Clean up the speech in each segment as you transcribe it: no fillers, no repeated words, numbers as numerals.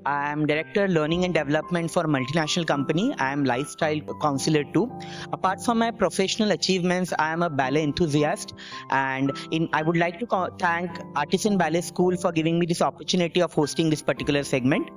I am Director Learning and Development for a multinational company. I am Lifestyle Counselor too. Apart from my professional achievements, I am a ballet enthusiast, and I would like to thank Artisan Ballet School for giving me this opportunity of hosting this particular segment.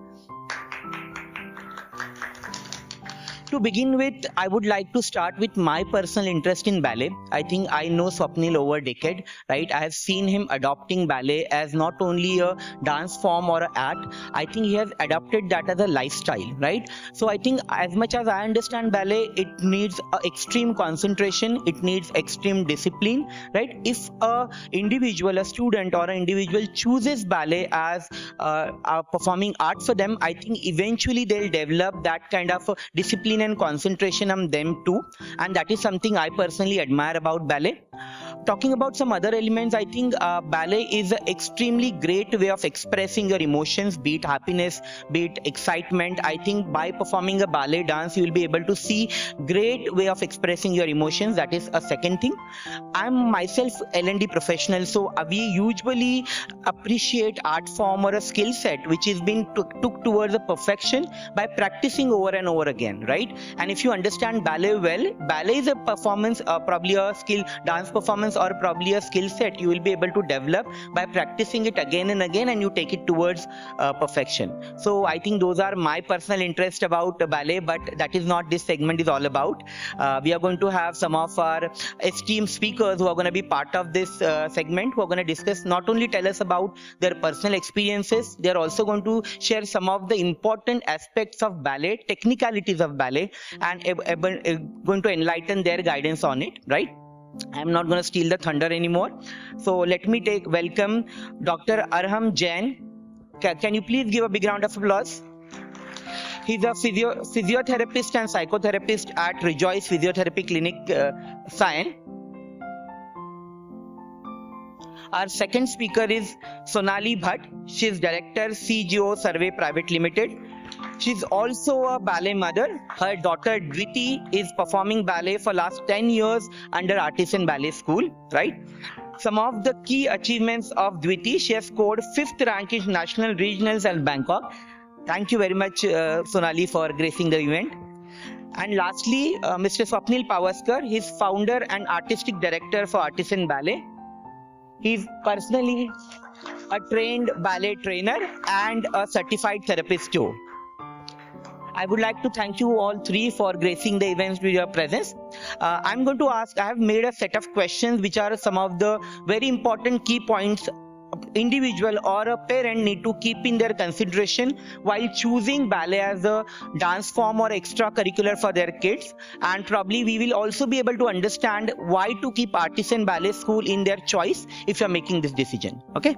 To begin with, I would like to start with my personal interest in ballet. I think I know Swapnil over a decade, right? I have seen him adopting ballet as not only a dance form or an art. I think he has adopted that as a lifestyle, right? So I think as much as I understand ballet, it needs extreme concentration, it needs extreme discipline, right? If a individual, a student or an individual chooses ballet as a performing art for them, I think eventually they'll develop that kind of discipline and concentration on them too, and that is something I personally admire about ballet. Talking about some other elements, I think ballet is an extremely great way of expressing your emotions, be it happiness, be it excitement. I think by performing a ballet dance, you will be able to see great way of expressing your emotions. That is a second thing. I'm myself L&D professional, so we usually appreciate art form or a skill set which is being took towards a perfection by practicing over and over again, right? And if you understand ballet well, ballet is a performance, probably a skill, dance performance or probably a skill set you will be able to develop by practicing it again and again, and you take it towards perfection. So I think those are my personal interest about ballet, but that is not this segment is all about. We are going to have some of our esteemed speakers who are going to be part of this segment, who are going to discuss, not only tell us about their personal experiences, they are also going to share some of the important aspects of ballet, technicalities of ballet, and going to enlighten their guidance on it, right? I'm not going to steal the thunder anymore. So let me welcome Dr. ARHAM JAIN. Can you please give a big round of applause? He's a physiotherapist and psychotherapist at Rejoice Physiotherapy Clinic, SACHIN. Our second speaker is SONALI BHATT. She is Director, CGO Survey Private Limited. She's also a ballet mother. Her daughter Dviti is performing ballet for last 10 years under Artisan Ballet School, right? Some of the key achievements of Dviti: she has scored 5th rank in national regionals at Bangkok. Thank you very much, Sonali, for gracing the event. And lastly, Mr. SWAPNIL PAWASKAR. He's founder and artistic director for Artisan Ballet. He's personally a trained ballet trainer and a certified therapist too. I would like to thank you all three for gracing the events with your presence. I'm going to ask, I have made a set of questions which are some of the very important key points individual or a parent need to keep in their consideration while choosing ballet as a dance form or extracurricular for their kids. And probably we will also be able to understand why to keep Artisan Ballet School in their choice if you're making this decision. Okay.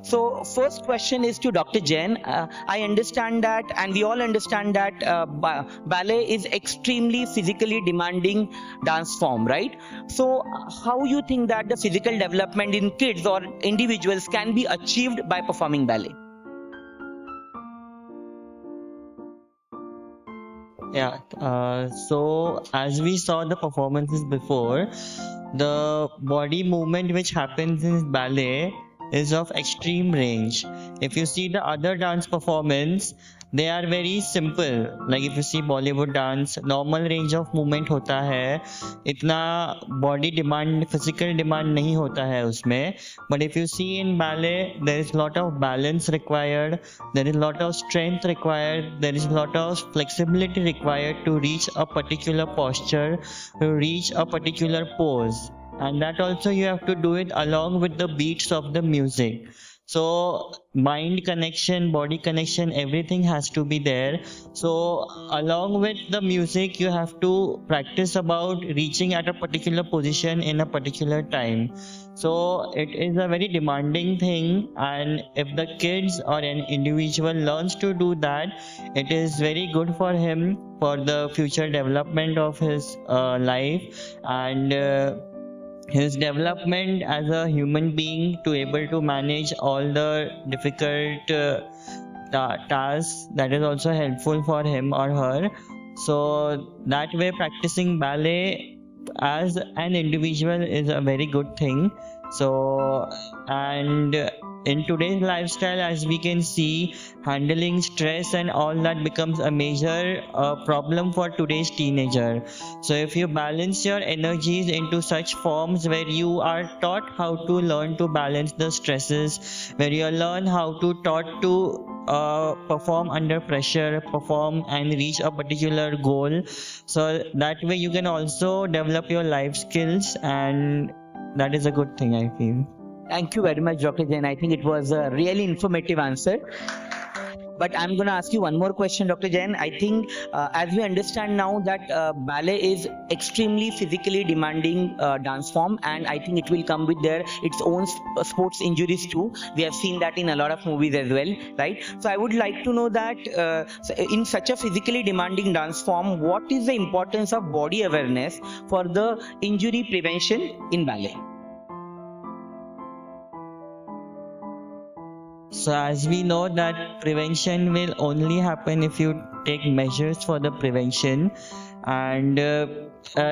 So first question is to Dr. Jain. I understand that, and we all understand that ballet is extremely physically demanding dance form, right? So how you think that the physical development in kids or individuals can be achieved by performing ballet? Yeah, so as we saw the performances before, the body movement which happens in ballet is of extreme range. If you see the other dance performance, they are very simple. Like if you see Bollywood dance, normal range of movement होता है, इतना body demand, physical demand नहीं होता है उसमें. But if you see in ballet, there is lot of balance required, there is lot of strength required, there is lot of flexibility required to reach a particular posture, to reach a particular pose. And that also you have to do it along with the beats of the music. So mind connection, body connection, everything has to be there. So along with the music, you have to practice about reaching at a particular position in a particular time. So it is a very demanding thing, and if the kids or an individual learns to do that, it is very good for him for the future development of his life and his development as a human being, to able to manage all the difficult tasks. That is also helpful for him or her. So that way, practicing ballet as an individual is a very good thing. So, and in today's lifestyle, as we can see, handling stress and all that becomes a major problem for today's teenager. So if you balance your energies into such forms where you are taught how to learn to balance the stresses, where you learn how to taught to perform under pressure, perform and reach a particular goal, so that way you can also develop your life skills, and that is a good thing, I feel. Thank you very much, Dr. Jain. I think it was a really informative answer. But I'm going to ask you one more question, Dr. Jain. I think as we understand now that ballet is extremely physically demanding dance form, and I think it will come with its own sports injuries too. We have seen that in a lot of movies as well, right? So I would like to know that in such a physically demanding dance form, what is the importance of body awareness for the injury prevention in ballet? So as we know that prevention will only happen if you take measures for the prevention, and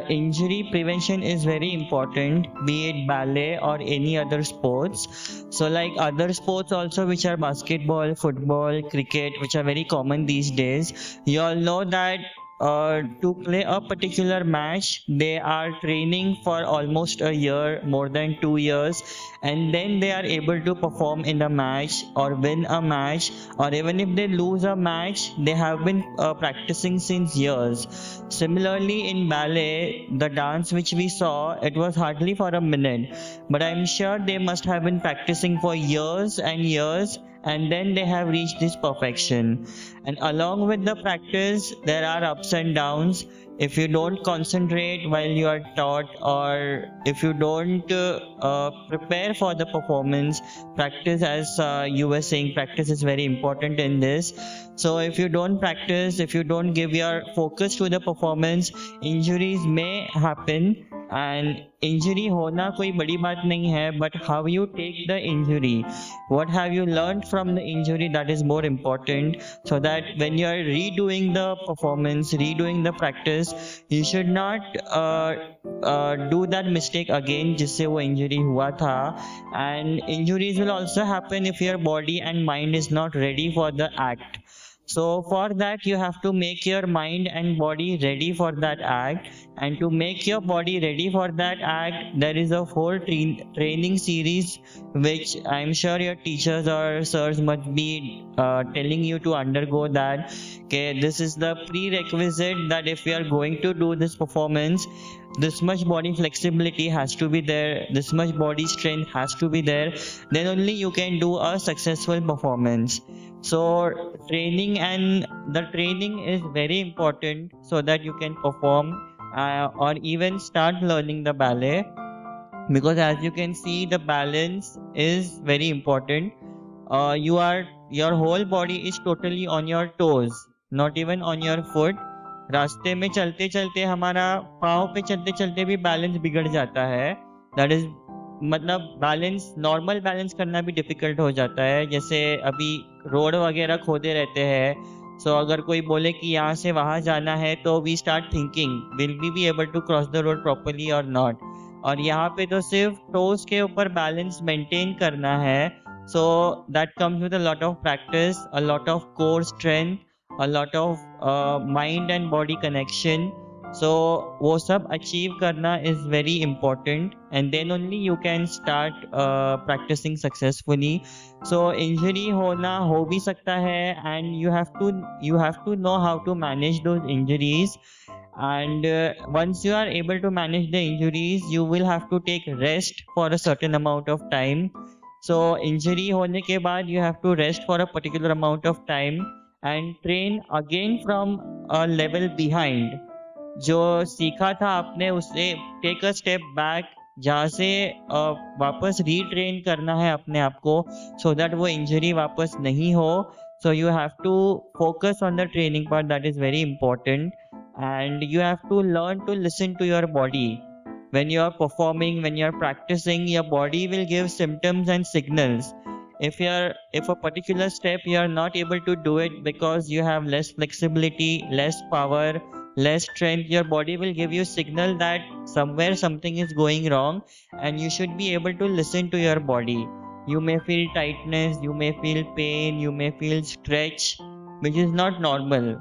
injury prevention is very important, be it ballet or any other sports. So like other sports also, which are basketball, football, cricket, which are very common these days, you all know that to play a particular match, they are training for almost a year, more than 2 years, and then they are able to perform in the match or win a match, or even if they lose a match, they have been practicing since years. Similarly, in ballet, the dance which we saw, it was hardly for a minute, but I'm sure they must have been practicing for years and years, and then they have reached this perfection. And along with the practice, there are ups and downs. If you don't concentrate while you are taught, or if you don't prepare for the performance, practice, as you were saying, practice is very important in this. So if you don't practice, if you don't give your focus to the performance, injuries may happen. And injury होना कोई बड़ी बात नहीं है, but how you take the injury, what have you learned from the injury, that is more important. So that when you are redoing the performance, redoing the practice, you should not do that mistake again जिससे वो injury हुआ था. And injuries will also happen if your body and mind is not ready for the act. So for that, you have to make your mind and body ready for that act, and to make your body ready for that act, there is a whole training series which I'm sure your teachers or sirs must be telling you to undergo that. Okay, this is the prerequisite that if we are going to do this performance, this much body flexibility has to be there, this much body strength has to be there, then only you can do a successful performance. So training, and the training is very important so that you can perform or even start learning the ballet, because as you can see, the balance is very important. Your whole body is totally on your toes, not even on your foot. रास्ते में चलते चलते हमारा पाँव पे चलते चलते भी बैलेंस बिगड़ जाता है. दैट इज मतलब बैलेंस, नॉर्मल बैलेंस करना भी डिफिकल्ट हो जाता है. जैसे अभी रोड वगैरह खोदे रहते हैं, सो अगर कोई बोले कि यहाँ से वहाँ जाना है, तो we start thinking will we be able to cross the road properly और नॉट. और यहाँ पे तो सिर्फ टोज के ऊपर बैलेंस मेंटेन करना है. So that comes with a lot of practice, a lot of core strength, a lot of mind and body connection. So वो सब achieve करना is very important, and then only you can start practicing successfully. So injury होना हो भी सकता है, and you have to know how to manage those injuries. And once you are able to manage the injuries, you will have to take rest for a certain amount of time. So injury होने के बाद you have to rest for a particular amount of time and train again from a level behind. जो सीखा था आपने उससे take a step back, जहाँ से वापस retrain करना है अपने आप को, so that वो injury वापस नहीं हो. So you have to focus on the training part, that is very important. And you have to learn to listen to your body. When you are performing, when you are practicing, your body will give symptoms and signals. If a particular step you are not able to do it because you have less flexibility, less power, less strength, your body will give you signal that somewhere something is going wrong, and you should be able to listen to your body. you may feel tightness, you may feel pain, you may feel stretch, which is not normal.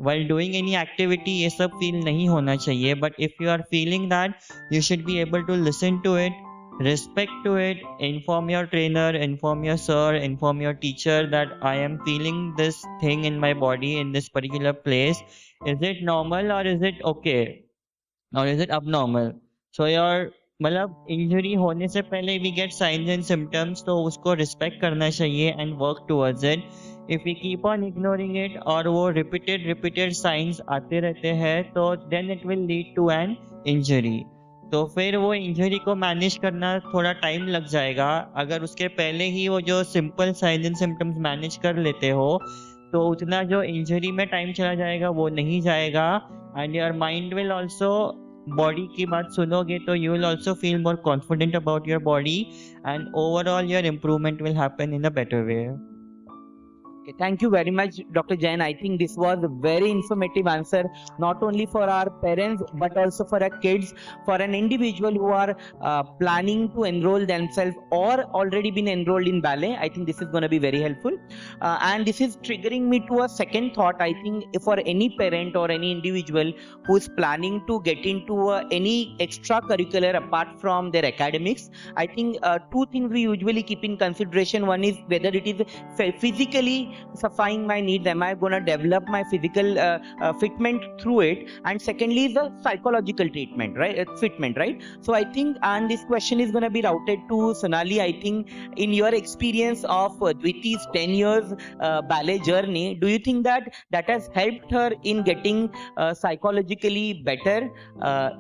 While doing any activity, ये सब feel नहीं होना चाहिए. But if you are feeling that, you should be able to listen to it, respect to it, inform your trainer, inform your sir, inform your teacher that I am feeling this thing in my body in this particular place. Is it normal or is it okay? Or is it abnormal? So your मतलब injury होने से पहले we get signs and symptoms, तो उसको respect करना चाहिए and work towards it. If we keep on ignoring it और वो repeated signs आते रहते हैं, तो then it will lead to an injury. तो फिर वो इंजरी को मैनेज करना थोड़ा टाइम लग जाएगा. अगर उसके पहले ही वो जो simple science and symptoms manage कर लेते हो, तो उतना जो इंजरी में टाइम चला जाएगा वो नहीं जाएगा. And your mind will also, body की बात सुनोगे तो you will also feel more confident about your body and overall your improvement will happen in a better way. Okay, thank you very much, Dr. Jain. I think this was a very informative answer, not only for our parents, but also for our kids, for an individual who are planning to enroll themselves or already been enrolled in ballet. I think this is going to be very helpful. And this is triggering me to a second thought. I think for any parent or any individual who is planning to get into any extracurricular apart from their academics, I think two things we usually keep in consideration. One is whether it is physically satisfying my needs, am I going to develop my physical fitment through it, and secondly is the psychological treatment, right? Fitment, right? So I think, and this question is going to be routed to Sonali. I think in your experience of Dviti's 10 years ballet journey, do you think that that has helped her in getting psychologically better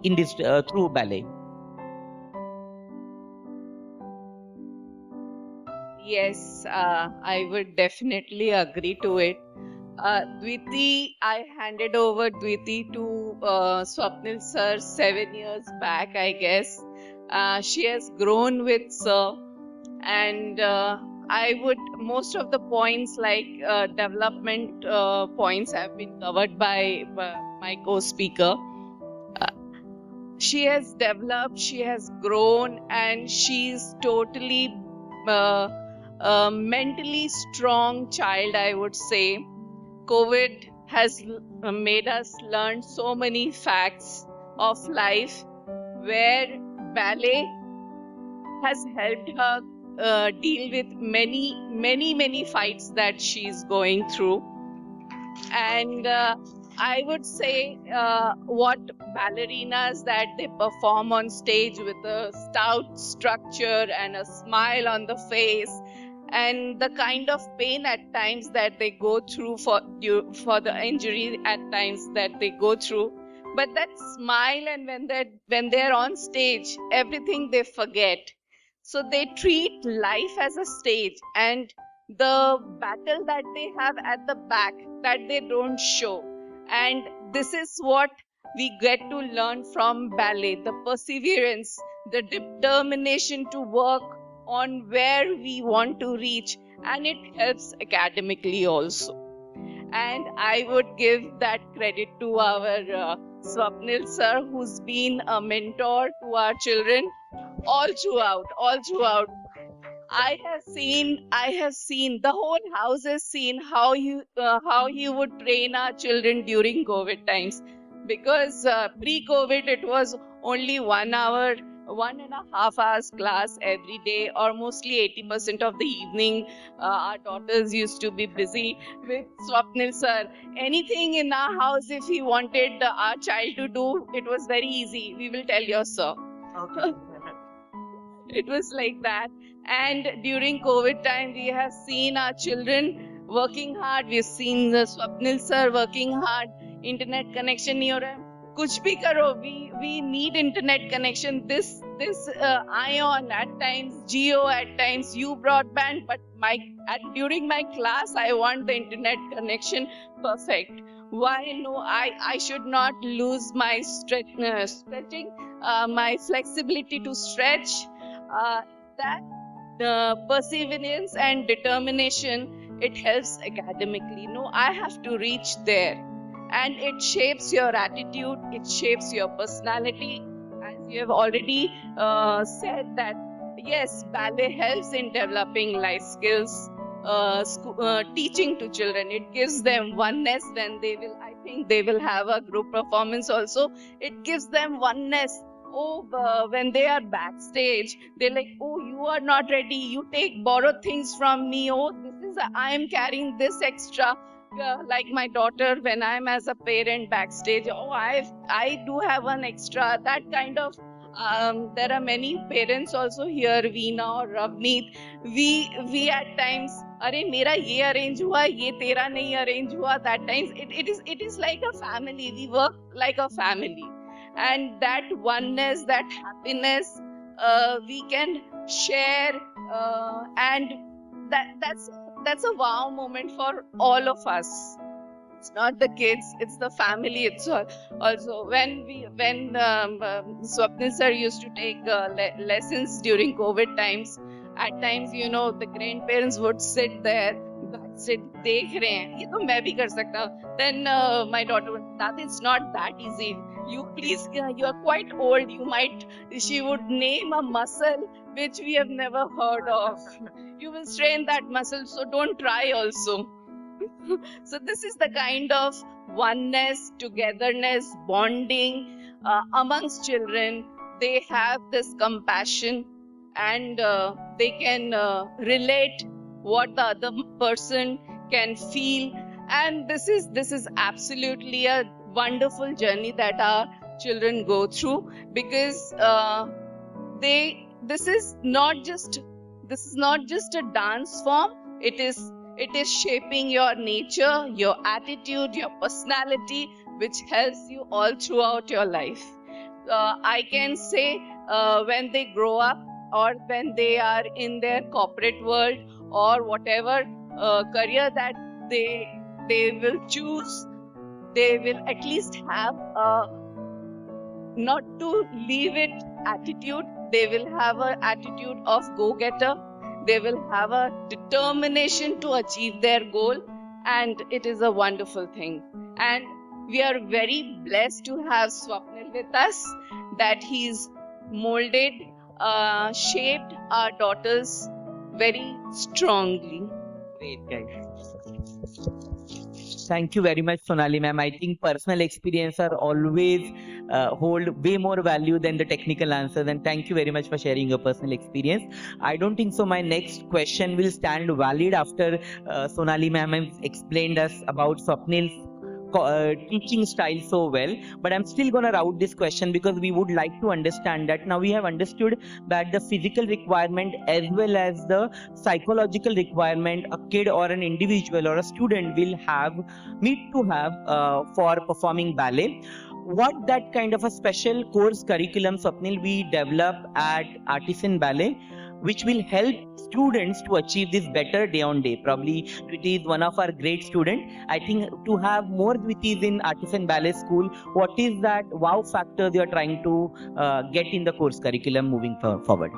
in this through ballet? Yes, I would definitely agree to it. Dviti, I handed over Dviti to Swapnil sir 7 years back, I guess. She has grown with sir, and I would, most of the points like development points have been covered by my co-speaker. She has developed, she has grown, and she's totally mentally strong child, I would say. COVID has made us learn so many facts of life where ballet has helped her deal with many fights that she's going through. And I would say what ballerinas that they perform on stage with a stout structure and a smile on the face, and the kind of pain at times that they go through for the injury at times that they go through. But that smile, and when they're on stage, everything they forget. So they treat life as a stage, and the battle that they have at the back that they don't show. And this is what we get to learn from ballet: the perseverance, the determination to work on where we want to reach, and it helps academically also. And I would give that credit to our Swapnil sir, who's been a mentor to our children all throughout. I have seen, the whole house has seen how he would train our children during COVID times. Because pre-COVID, it was only 1 hour, 1.5 hours class every day, or mostly 80% of the evening. Our daughters used to be busy with Swapnil sir. Anything in our house, if he wanted our child to do, it was very easy. We will tell your sir. Okay. It was like that. And during COVID time, we have seen our children working hard. We've seen the Swapnil sir working hard. Internet connection नहीं हो रहा है, कुछ भी करो, we need internet connection. This ION at times, Geo at times, U broadband. But during my class, I want the internet connection perfect. Why? No, I should not lose my stretching, my flexibility to stretch. That perseverance and determination, it helps academically. No, I have to reach there, and it shapes your attitude, it shapes your personality. As you have already said, that yes, ballet helps in developing life skills, teaching to children. It gives them oneness when they will, I think they will have a group performance also. It gives them oneness. Oh, when they are backstage, they're like, oh, you are not ready. You take borrowed things from me. Oh, I am carrying this extra. Like my daughter, when I'm as a parent backstage, oh, I do have an extra. That kind of there are many parents also here, Veena or Ravneet. We at times, अरे मेरा ये arrange हुआ, ये तेरा नहीं arrange हुआ. That times it is like a family. We work like a family, and that oneness, that happiness, we can share, and that's a wow moment for all of us. It's not the kids, it's the family. It's also when Swapnil sir used to take lessons during COVID times. At times, the grandparents would sit there, sit देख रहे हैं, ये तो मैं भी कर सकता हूँ. Then my daughter would, that it's not that easy. You please, you are quite old. She would name a muscle which we have never heard of. You will strain that muscle, so don't try also. So this is the kind of oneness, togetherness, bonding amongst children. They have this compassion, and they can relate what the other person can feel. And this is absolutely a wonderful journey that our children go through, because this is not just a dance form. It is shaping your nature, your attitude, your personality, which helps you all throughout your life. I can say when they grow up, or when they are in their corporate world, or whatever career that they will choose, they will at least have a not to leave it attitude. They will have an attitude of go-getter. They will have a determination to achieve their goal, and it is a wonderful thing. And we are very blessed to have Swapnil with us, that he's molded, shaped our daughters very strongly. Great, guys. Thank you very much, Sonali ma'am. I think personal experience are always hold way more value than the technical answers. And thank you very much for sharing your personal experience. I don't think so. My next question will stand valid after Sonali ma'am has explained us about Swapnil's teaching style so well, but I'm still gonna route this question, because we would like to understand that now we have understood that the physical requirement as well as the psychological requirement a kid or an individual or a student will need to have for performing ballet. What that kind of a special course curriculum, Swapnil, we develop at Artisan Ballet, which will help students to achieve this better day on day. Probably Dviti is one of our great students. I think to have more Dvitis in Artisan Ballet School, what is that wow factor you are trying to get in the course curriculum moving forward?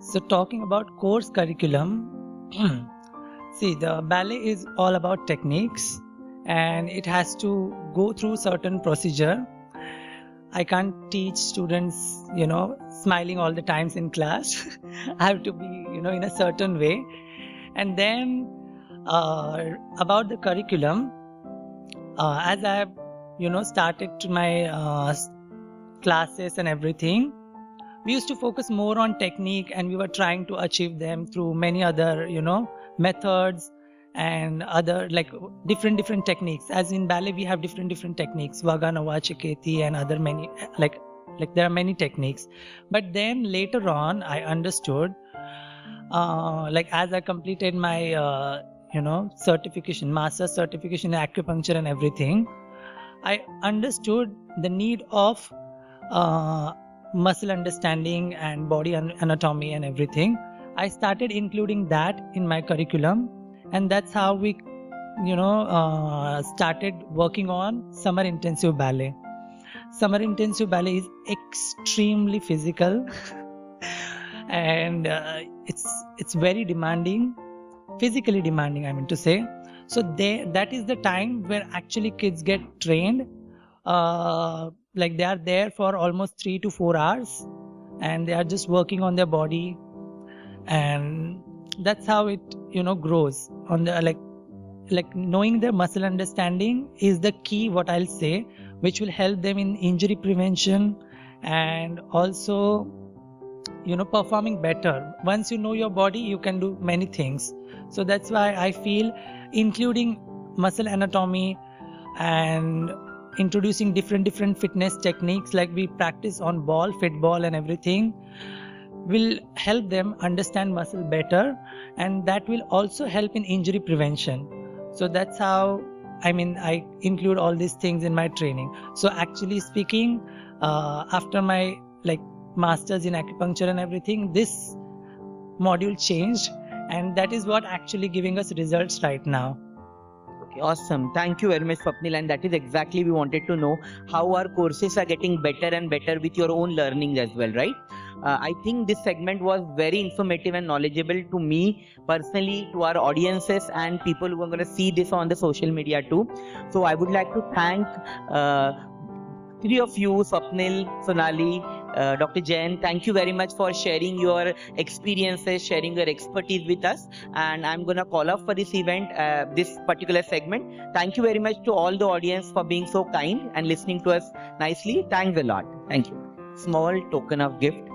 So talking about course curriculum, see, the ballet is all about techniques, and it has to go through certain procedure. I can't teach students, smiling all the times in class. I have to be, in a certain way. And then about the curriculum, as I have, started to my classes and everything, we used to focus more on technique, and we were trying to achieve them through many other, methods and other different techniques. As in ballet, we have different techniques, Vaga, Nava, Chiketi, and other many, like there are many techniques. But then later on, I understood, as I completed my, certification, master's certification in acupuncture and everything, I understood the need of muscle understanding and body anatomy and everything. I started including that in my curriculum, and that's how we started working on summer intensive ballet. Summer intensive ballet is extremely physical and it's very demanding, physically demanding, I mean to say. So that is the time where actually kids get trained like they are there for almost 3 to 4 hours, and they are just working on their body, and that's how it grows on the like knowing their muscle understanding is the key, what I'll say, which will help them in injury prevention and also performing better. Once you know your body, you can do many things. So that's why I feel including muscle anatomy and introducing different fitness techniques like we practice on ball, fit ball and everything will help them understand muscle better, and that will also help in injury prevention. So that's how I include all these things in my training. So actually speaking, after my masters in acupuncture and everything, this module changed, and that is what actually giving us results right now. Okay, awesome. Thank you very much, Swapnil. And that is exactly we wanted to know how our courses are getting better and better with your own learning as well, right? I think this segment was very informative and knowledgeable to me personally, to our audiences and people who are going to see this on the social media too. So I would like to thank three of you, Swapnil, Sonali, Dr. Jain. Thank you very much for sharing your experiences, sharing your expertise with us. And I'm going to call off for this event, this particular segment. Thank you very much to all the audience for being so kind and listening to us nicely. Thanks a lot. Thank you. Small token of gift.